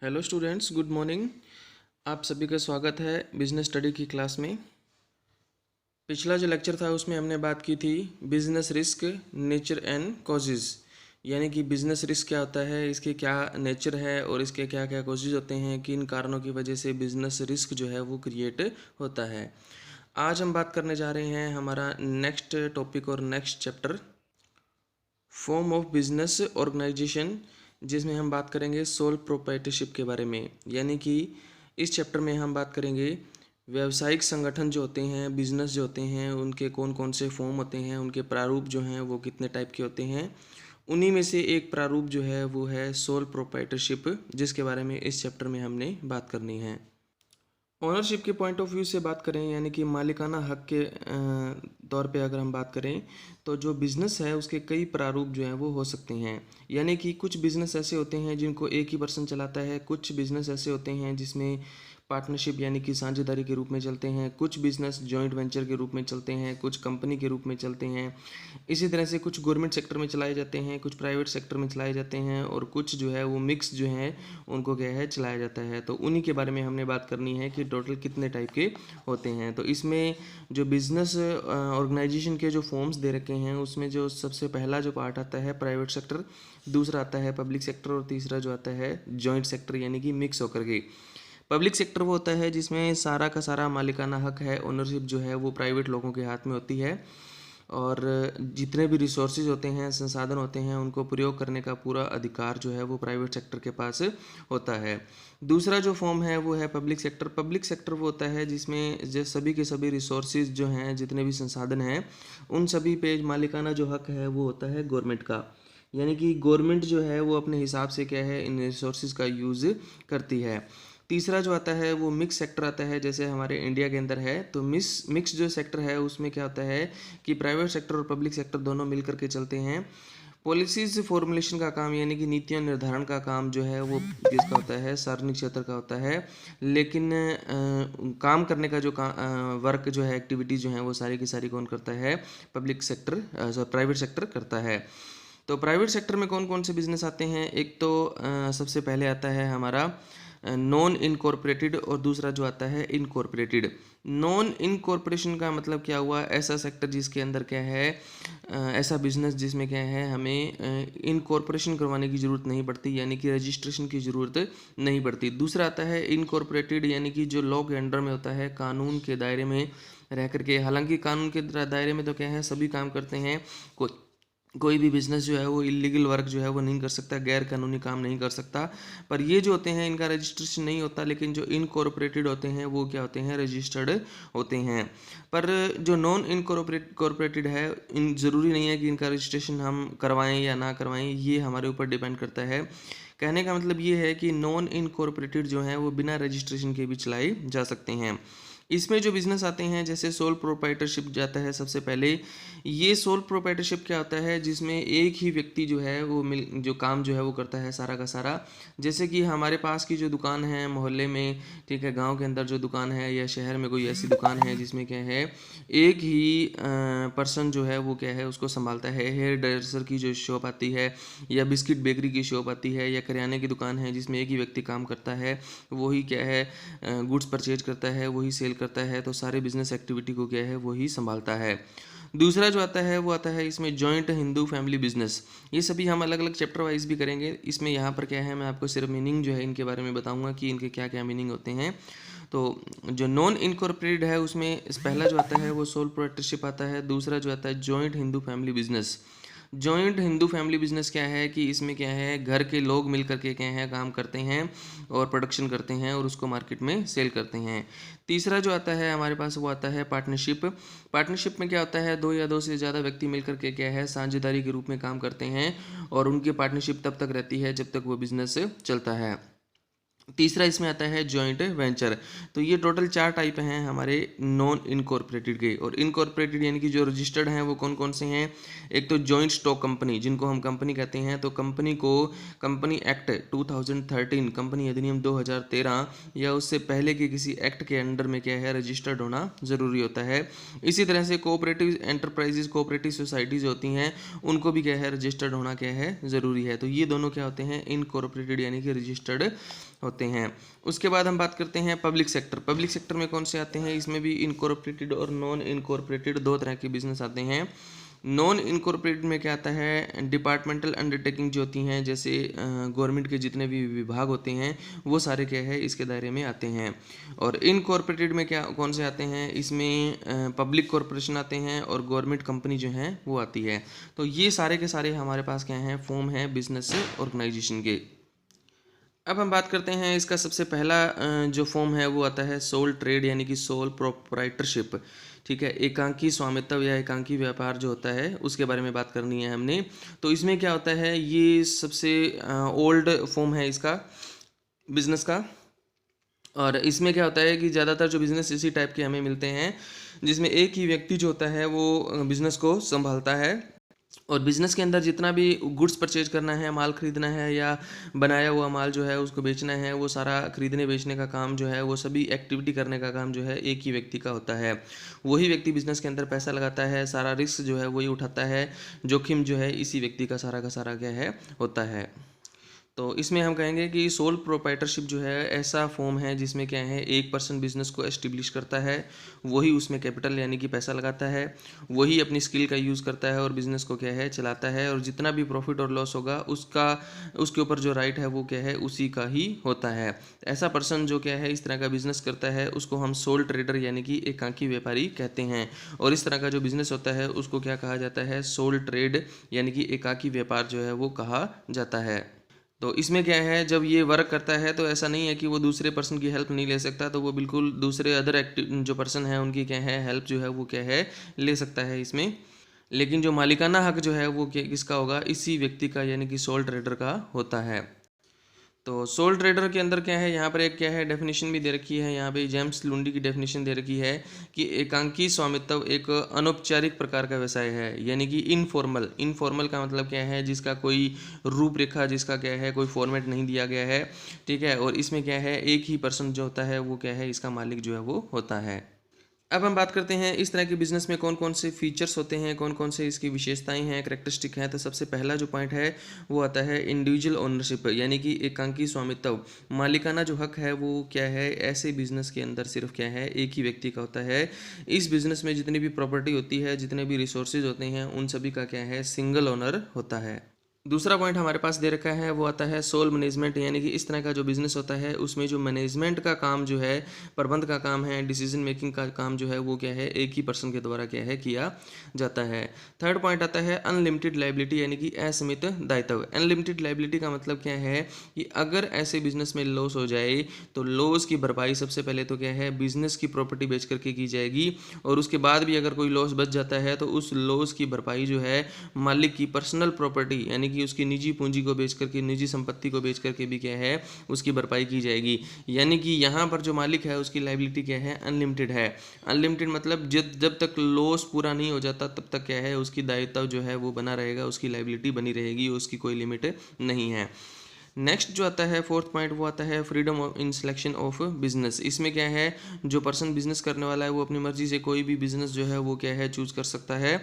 Hello students, good morning. आप सभी का स्वागत है बिजनेस स्टडी की क्लास में। पिछला जो लेक्चर था उसमें हमने बात की थी business risk, nature and causes. यानी कि बिजनेस रिस्क क्या होता है, इसके क्या नेचर है और इसके क्या क्या कॉजेज़ होते हैं, किन कारणों की वजह से बिजनेस रिस्क जो है वो क्रिएट होता है। आज हम बात करने जा रहे हैं हमारा नेक्स्ट टॉपिक और next chapter, form of business organisation, जिसमें हम बात करेंगे सोल प्रोप्राइटरशिप के बारे में। यानी कि इस चैप्टर में हम बात करेंगे व्यावसायिक संगठन जो होते हैं, बिजनेस जो होते हैं, उनके कौन कौन से फॉर्म होते हैं, उनके प्रारूप जो हैं वो कितने टाइप के होते हैं। उन्हीं में से एक प्रारूप जो है वो है सोल प्रोप्राइटरशिप, जिसके बारे में इस चैप्टर में हमने बात करनी है। ओनरशिप के पॉइंट ऑफ व्यू से बात करें, यानी कि मालिकाना हक के तौर पे अगर हम बात करें, तो जो बिज़नेस है उसके कई प्रारूप जो हैं वो हो सकते हैं। यानी कि कुछ बिज़नेस ऐसे होते हैं जिनको एक ही पर्सन चलाता है, कुछ बिज़नेस ऐसे होते हैं जिसमें पार्टनरशिप यानी कि साझेदारी के रूप में चलते हैं, कुछ बिज़नेस जॉइंट वेंचर के रूप में चलते हैं, कुछ कंपनी के रूप में चलते हैं। इसी तरह से कुछ गवर्नमेंट सेक्टर में चलाए जाते हैं, कुछ प्राइवेट सेक्टर में चलाए जाते हैं, और कुछ जो है वो मिक्स जो है उनको क्या है चलाया जाता है। तो उन्हीं के बारे में हमने बात करनी है कि टोटल कितने टाइप के होते हैं। तो इसमें जो बिजनेस ऑर्गेनाइजेशन के जो फॉर्म्स दे रखे हैं उसमें जो सबसे पहला जो पार्ट आता है प्राइवेट सेक्टर, दूसरा आता है पब्लिक सेक्टर, और तीसरा जो आता है जॉइंट सेक्टर, यानी कि मिक्स होकर के। पब्लिक सेक्टर वो होता है जिसमें सारा का सारा मालिकाना हक है, ओनरशिप जो है वो प्राइवेट लोगों के हाथ में होती है, और जितने भी रिसोर्सेज होते हैं, संसाधन होते हैं, उनको प्रयोग करने का पूरा अधिकार जो है वो प्राइवेट सेक्टर के पास होता है। दूसरा जो फॉर्म है वो है पब्लिक सेक्टर। पब्लिक सेक्टर वो होता है जिसमें जो सभी के सभी रिसोर्सेज जो हैं, जितने भी संसाधन हैं, उन सभी पे मालिकाना जो हक है वो होता है गवर्नमेंट का। यानी कि गवर्नमेंट जो है वो अपने हिसाब से क्या है इन रिसोर्सेज का यूज़ करती है। तीसरा जो आता है वो मिक्स सेक्टर आता है, जैसे हमारे इंडिया के अंदर है। तो मिक्स जो सेक्टर है उसमें क्या होता है कि प्राइवेट सेक्टर और पब्लिक सेक्टर दोनों मिल करके चलते हैं। पॉलिसीज फॉर्मुलेशन का काम, यानी कि नीतियों निर्धारण का काम जो है वो किसका होता है, सार्वजनिक क्षेत्र का होता है। लेकिन काम करने का जो वर्क जो है, एक्टिविटी जो है वो सारी की सारी कौन करता है, पब्लिक सेक्टर प्राइवेट सेक्टर करता है। तो प्राइवेट सेक्टर में कौन कौन से बिजनेस आते हैं, एक तो सबसे पहले आता है हमारा नॉन इनकॉर्पोरेटेड, और दूसरा जो आता है इनकॉर्पोरेटेड। नॉन इनकॉर्पोरेशन का मतलब क्या हुआ, ऐसा सेक्टर जिसके अंदर क्या है, ऐसा बिजनेस जिसमें क्या है हमें इनकॉर्पोरेशन करवाने की ज़रूरत नहीं पड़ती, यानी कि रजिस्ट्रेशन की ज़रूरत नहीं पड़ती। दूसरा आता है इनकॉर्पोरेटेड, यानी कि जो लॉ के अंडर में होता है, कानून के दायरे में रह करके। हालांकि कानून के दायरे में तो क्या है सभी काम करते हैं, कोई भी बिजनेस जो है वो इलीगल वर्क जो है वो नहीं कर सकता, गैर कानूनी काम नहीं कर सकता। पर ये जो होते हैं इनका रजिस्ट्रेशन नहीं होता, लेकिन जो इनकॉर्पोरेटेड होते हैं वो क्या होते हैं, रजिस्टर्ड होते हैं। पर जो नॉन इनकॉर्पोरेटेड है, इन ज़रूरी नहीं है कि इनका रजिस्ट्रेशन हम करवाएं या ना करवाएं, ये हमारे ऊपर डिपेंड करता है। कहने का मतलब ये है कि नॉन इनकॉर्पोरेटेड जो है वो बिना रजिस्ट्रेशन के भी चलाए जा सकते हैं। इसमें जो बिजनेस आते हैं, जैसे सोल प्रोप्राइटरशिप जाता है सबसे पहले। ये सोल प्रोप्राइटरशिप क्या होता है, जिसमें एक ही व्यक्ति जो है वो जो काम जो है वो करता है सारा का सारा। जैसे कि हमारे पास की जो दुकान है मोहल्ले में, ठीक है, गांव के अंदर जो दुकान है, या शहर में कोई ऐसी दुकान है जिसमें क्या है एक ही पर्सन जो है वो क्या है उसको संभालता है। हेयर ड्रेसर की जो शॉप आती है, या बिस्किट बेकरी की शॉप आती है, या करियाने की दुकान है, जिसमें एक ही व्यक्ति काम करता है, वही क्या है गुड्स परचेज करता है, वही सेल करता है। तो सारे बिजनेस एक्टिविटी को क्या है वही संभालता है। दूसरा जो आता है वो आता है इसमें जॉइंट हिंदू फैमिली बिजनेस। ये सभी हम अलग अलग चैप्टर वाइज भी करेंगे। इसमें यहाँ पर क्या है, मैं आपको सिर्फ मीनिंग जो है इनके बारे में बताऊंगा कि इनके क्या क्या मीनिंग होते हैं। तो जो नॉन इनकॉर्पोरेटेड है उसमें पहला जो आता है वो सोल प्रोप्राइटरशिप आता है। दूसरा जो आता है joint Hindu family business. Joint Hindu family business क्या है कि इसमें क्या है घर के लोग मिल करके क्या है काम करते हैं और प्रोडक्शन करते हैं और उसको मार्केट में सेल करते हैं। तीसरा जो आता है हमारे पास वो आता है पार्टनरशिप। पार्टनरशिप में क्या होता है, दो या दो से ज़्यादा व्यक्ति मिल करके क्या है साझेदारी के रूप में काम करते हैं, और उनकी पार्टनरशिप तब तक रहती है जब तक वो बिजनेस चलता है। तीसरा इसमें आता है जॉइंट वेंचर। तो ये टोटल 4 टाइप हैं हमारे नॉन इनकॉर्पोरेटेड के। और इनकॉर्पोरेटेड यानी कि जो रजिस्टर्ड हैं वो कौन कौन से हैं? एक तो जॉइंट स्टॉक कंपनी, जिनको हम कंपनी कहते हैं। तो कंपनी को कंपनी एक्ट 2013, कंपनी अधिनियम 2013 या उससे पहले के किसी एक्ट के अंडर में क्या है, रजिस्टर्ड होना ज़रूरी होता है। इसी तरह से कोऑपरेटिव एंटरप्राइजेज, कोऑपरेटिव सोसाइटीज़ होती हैं, उनको भी क्या है, रजिस्टर्ड होना क्या है, ज़रूरी है। तो ये दोनों क्या होते हैं, इनकॉर्पोरेटेड यानी कि रजिस्टर्ड होते हैं। उसके बाद हम बात करते हैं पब्लिक सेक्टर। पब्लिक सेक्टर में कौन से आते हैं? इसमें भी इनकॉर्पोरेटेड और नॉन इनकॉर्पोरेटेड 2 तरह के बिजनेस आते हैं। नॉन इनकॉर्पोरेटेड में क्या आता है, डिपार्टमेंटल अंडरटेकिंग जो होती हैं, जैसे गवर्नमेंट के जितने भी विभाग होते हैं वो सारे क्या है, इसके दायरे में आते हैं। और इनकॉर्पोरेटेड में क्या कौन से आते हैं? इसमें पब्लिक कॉरपोरेशन आते हैं और गवर्नमेंट कंपनी जो है वो आती है। तो ये सारे के सारे हमारे पास क्या हैं, फॉर्म है बिजनेस ऑर्गेनाइजेशन के। अब हम बात करते हैं इसका सबसे पहला जो फॉर्म है वो आता है सोल ट्रेड यानी कि सोल प्रोप्राइटरशिप। ठीक है, एकांकी स्वामित्व या एकांकी व्यापार जो होता है उसके बारे में बात करनी है हमने। तो इसमें क्या होता है, ये सबसे ओल्ड फॉर्म है इसका बिजनेस का। और इसमें क्या होता है कि ज़्यादातर जो बिज़नेस इसी टाइप के हमें मिलते हैं, जिसमें एक ही व्यक्ति जो होता है वो बिज़नेस को संभालता है। और बिज़नेस के अंदर जितना भी गुड्स परचेज करना है, माल खरीदना है या बनाया हुआ माल जो है उसको बेचना है, वो सारा खरीदने बेचने का काम जो है, वो सभी एक्टिविटी करने का काम जो है एक ही व्यक्ति का होता है। वही व्यक्ति बिज़नेस के अंदर पैसा लगाता है, सारा रिस्क जो है वही उठाता है, जोखिम जो है इसी व्यक्ति का सारा क्या है, होता है। तो इसमें हम कहेंगे कि सोल प्रोप्राइटरशिप जो है ऐसा फॉर्म है जिसमें क्या है, एक पर्सन बिजनेस को एस्टेब्लिश करता है, वही उसमें कैपिटल यानी कि पैसा लगाता है, वही अपनी स्किल का यूज़ करता है और बिज़नेस को क्या है, चलाता है। और जितना भी प्रॉफिट और लॉस होगा उसके ऊपर जो राइट है वो क्या है, उसी का ही होता है। ऐसा पर्सन जो क्या है, इस तरह का बिजनेस करता है, उसको हम सोल ट्रेडर यानी कि एकांकी व्यापारी कहते हैं। और इस तरह का जो बिजनेस होता है उसको क्या कहा जाता है, सोल ट्रेड यानी कि एकांकी व्यापार जो है वो कहा जाता है। तो इसमें क्या है, जब ये वर्क करता है तो ऐसा नहीं है कि वो दूसरे पर्सन की हेल्प नहीं ले सकता, तो वो बिल्कुल दूसरे अदर एक्टिव जो पर्सन है उनकी क्या है, हेल्प जो है वो क्या है, ले सकता है इसमें। लेकिन जो मालिकाना हक जो है वो किसका होगा, इसी व्यक्ति का यानी कि सोल ट्रेडर का होता है। तो सोल ट्रेडर के अंदर क्या है, यहाँ पर एक क्या है, डेफिनेशन भी दे रखी है। यहाँ पे जेम्स लुंडी की डेफिनेशन दे रखी है कि एकांकी स्वामित्व एक अनौपचारिक प्रकार का व्यवसाय है, यानी कि इनफॉर्मल। इनफॉर्मल का मतलब क्या है, जिसका कोई रूपरेखा, जिसका क्या है, कोई फॉर्मेट नहीं दिया गया है। ठीक है, और इसमें क्या है, एक ही पर्सन जो होता है वो क्या है, इसका मालिक जो है वो होता है। अब हम बात करते हैं इस तरह के बिजनेस में कौन कौन से फीचर्स होते हैं, कौन कौन से इसकी विशेषताएं हैं, करैक्टरिस्टिक हैं। तो सबसे पहला जो पॉइंट है वो आता है इंडिविजुअल ओनरशिप यानी कि एकांकी स्वामित्व। मालिकाना जो हक है वो क्या है, ऐसे बिजनेस के अंदर सिर्फ क्या है, एक ही व्यक्ति का होता है। इस बिजनेस में जितनी भी प्रॉपर्टी होती है, जितने भी रिसोर्सेज होते हैं, उन सभी का क्या है, सिंगल ओनर होता है। दूसरा पॉइंट हमारे पास दे रखा है वो आता है सोल मैनेजमेंट, यानी कि इस तरह का जो बिजनेस होता है उसमें जो मैनेजमेंट का काम जो है, प्रबंध का काम है, डिसीजन मेकिंग का काम जो है वो क्या है, एक ही पर्सन के द्वारा क्या है, किया जाता है। थर्ड पॉइंट आता है अनलिमिटेड लाइबिलिटी यानी कि असीमित दायित्व। अनलिमिटेड लाइबिलिटी का मतलब क्या है कि अगर ऐसे बिजनेस में लॉस हो जाए तो लॉस की भरपाई सबसे पहले तो क्या है, बिजनेस की प्रॉपर्टी बेच करके की जाएगी। और उसके बाद भी अगर कोई लॉस बच जाता है तो उस लॉस की भरपाई जो है मालिक की पर्सनल प्रॉपर्टी यानी कि उसकी निजी पूंजी को बेच करके, निजी संपत्ति को बेच करके भी क्या है, उसकी भरपाई की जाएगी। यानी कि यहाँ पर जो मालिक है उसकी लाइबिलिटी क्या है, अनलिमिटेड है। अनलिमिटेड मतलब जब तक लॉस पूरा नहीं हो जाता तब तक क्या है, उसकी दायित्व जो है वो बना रहेगा, उसकी लाइबिलिटी बनी रहेगी, उसकी कोई लिमिट नहीं है। नेक्स्ट जो आता है फोर्थ पॉइंट वो आता है freedom in selection of business. इसमें क्या है, जो पर्सन बिजनेस करने वाला है वो अपनी मर्जी से कोई भी बिजनेस जो है वो क्या है, चूज कर सकता है।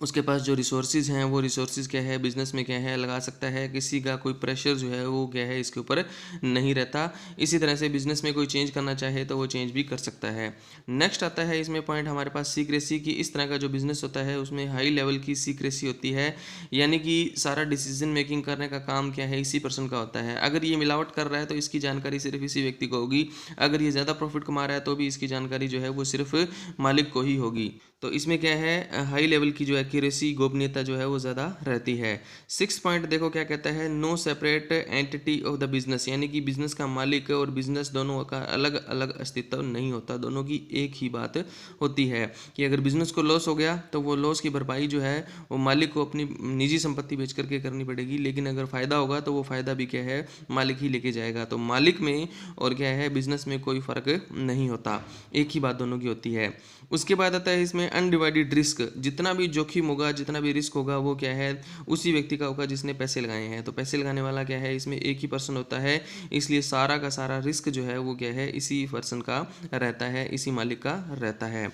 उसके पास जो रिसोर्सेज हैं वो रिसोर्सेज क्या है, बिजनेस में क्या है, लगा सकता है। किसी का कोई प्रेशर जो है वो क्या है, इसके ऊपर नहीं रहता। इसी तरह से बिजनेस में कोई चेंज करना चाहे तो वो चेंज भी कर सकता है। नेक्स्ट आता है इसमें पॉइंट हमारे पास सीक्रेसी की। इस तरह का जो बिजनेस होता है उसमें हाई लेवल की सीक्रेसी होती है, यानी कि सारा डिसीजन मेकिंग करने का काम क्या है, इसी पर्सन का होता है। अगर ये मिलावट कर रहा है तो इसकी जानकारी सिर्फ इसी व्यक्ति को होगी। अगर ये ज़्यादा प्रॉफिट कमा रहा है तो भी इसकी जानकारी जो है वो सिर्फ मालिक को ही होगी। तो इसमें क्या है, हाई लेवल की जो एक्यूरेसी, गोपनीयता जो है वो ज़्यादा रहती है। 6 पॉइंट देखो क्या कहता है, no separate entity of the business, यानी कि बिजनेस का मालिक और बिजनेस दोनों का अलग अलग अस्तित्व नहीं होता, दोनों की एक ही बात होती है कि अगर बिजनेस को लॉस हो गया तो वो लॉस की भरपाई जो है वो मालिक को अपनी निजी संपत्ति बेच करके करनी पड़ेगी, लेकिन अगर फ़ायदा होगा तो वो फ़ायदा भी क्या है मालिक ही लेके जाएगा। तो मालिक में और क्या है बिजनेस में कोई फ़र्क नहीं होता, एक ही बात दोनों की होती है। उसके बाद आता है इसमें अनडिवाइडेड रिस्क, जितना भी जोखिम होगा, जितना भी रिस्क होगा वो क्या है उसी व्यक्ति का होगा जिसने पैसे लगाए हैं। तो पैसे लगाने वाला क्या है इसमें एक ही पर्सन होता है, इसलिए सारा का सारा रिस्क जो है वो क्या है इसी पर्सन का रहता है, इसी मालिक का रहता है।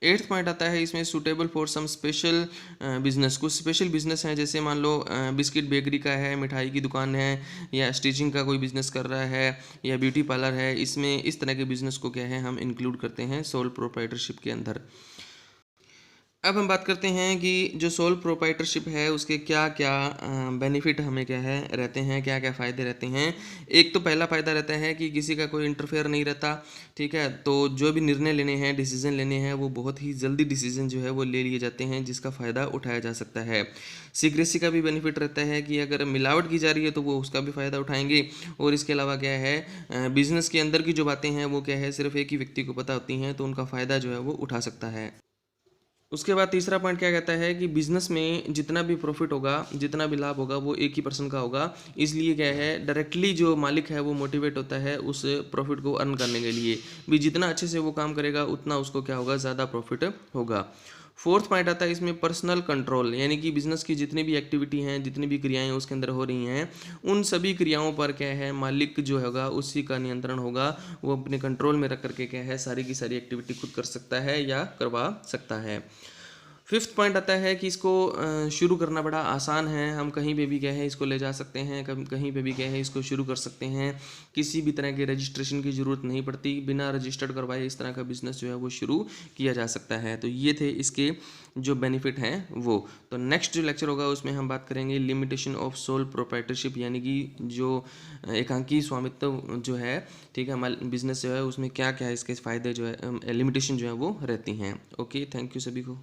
8th पॉइंट आता है इसमें suitable for some special business, कुछ स्पेशल बिजनेस हैं, जैसे मान लो बिस्किट बेकरी का है, मिठाई की दुकान है, या स्टिचिंग का कोई बिजनेस कर रहा है, या ब्यूटी पार्लर है, इसमें इस तरह के बिजनेस को क्या है हम इंक्लूड करते हैं सोल प्रोप्राइटरशिप के अंदर। अब हम बात करते हैं कि जो सोल प्रोप्राइटरशिप है उसके क्या क्या बेनिफिट हमें क्या है रहते हैं, क्या क्या फ़ायदे रहते हैं। एक तो पहला फ़ायदा रहता है कि किसी का कोई इंटरफेयर नहीं रहता, ठीक है। तो जो भी निर्णय लेने हैं, डिसीजन लेने हैं, वो बहुत ही जल्दी डिसीजन जो है वो ले लिए जाते हैं, जिसका फ़ायदा उठाया जा सकता है। सीक्रेसी का भी बेनिफिट रहता है कि अगर मिलावट की जा रही है तो वो उसका भी फ़ायदा उठाएंगे। और इसके अलावा क्या है बिजनेस के अंदर की जो बातें हैं वो क्या है सिर्फ एक ही व्यक्ति को पता होती हैं, तो उनका फ़ायदा जो है वो उठा सकता है। उसके बाद तीसरा पॉइंट क्या कहता है कि बिजनेस में जितना भी प्रॉफिट होगा, जितना भी लाभ होगा वो एक ही पर्सन का होगा, इसलिए क्या है डायरेक्टली जो मालिक है वो मोटिवेट होता है उस प्रॉफिट को अर्न करने के लिए भी, जितना अच्छे से वो काम करेगा उतना उसको क्या होगा ज़्यादा प्रॉफिट होगा। 4th पॉइंट आता है इसमें पर्सनल कंट्रोल, यानी कि बिजनेस की जितनी भी एक्टिविटी हैं, जितनी भी क्रियाएं उसके अंदर हो रही हैं, उन सभी क्रियाओं पर क्या है मालिक जो होगा उसी का नियंत्रण होगा, वो अपने कंट्रोल में रख करके क्या है सारी की सारी एक्टिविटी खुद कर सकता है या करवा सकता है। 5th पॉइंट आता है कि इसको शुरू करना बड़ा आसान है, हम कहीं पे भी क्या है इसको ले जा सकते हैं, कहीं पे भी क्या है इसको शुरू कर सकते हैं, किसी भी तरह के रजिस्ट्रेशन की ज़रूरत नहीं पड़ती, बिना रजिस्टर्ड करवाए इस तरह का बिजनेस जो है वो शुरू किया जा सकता है। तो ये थे इसके जो बेनिफिट हैं वो। तो नेक्स्ट जो लेक्चर होगा उसमें हम बात करेंगे लिमिटेशन ऑफ सोल प्रोप्राइटरशिप, यानी कि जो एकांकी स्वामित्व जो है, ठीक है, बिजनेस जो है उसमें क्या क्या इसके फ़ायदे जो है लिमिटेशन जो है वो रहती हैं। ओके, थैंक यू सभी को।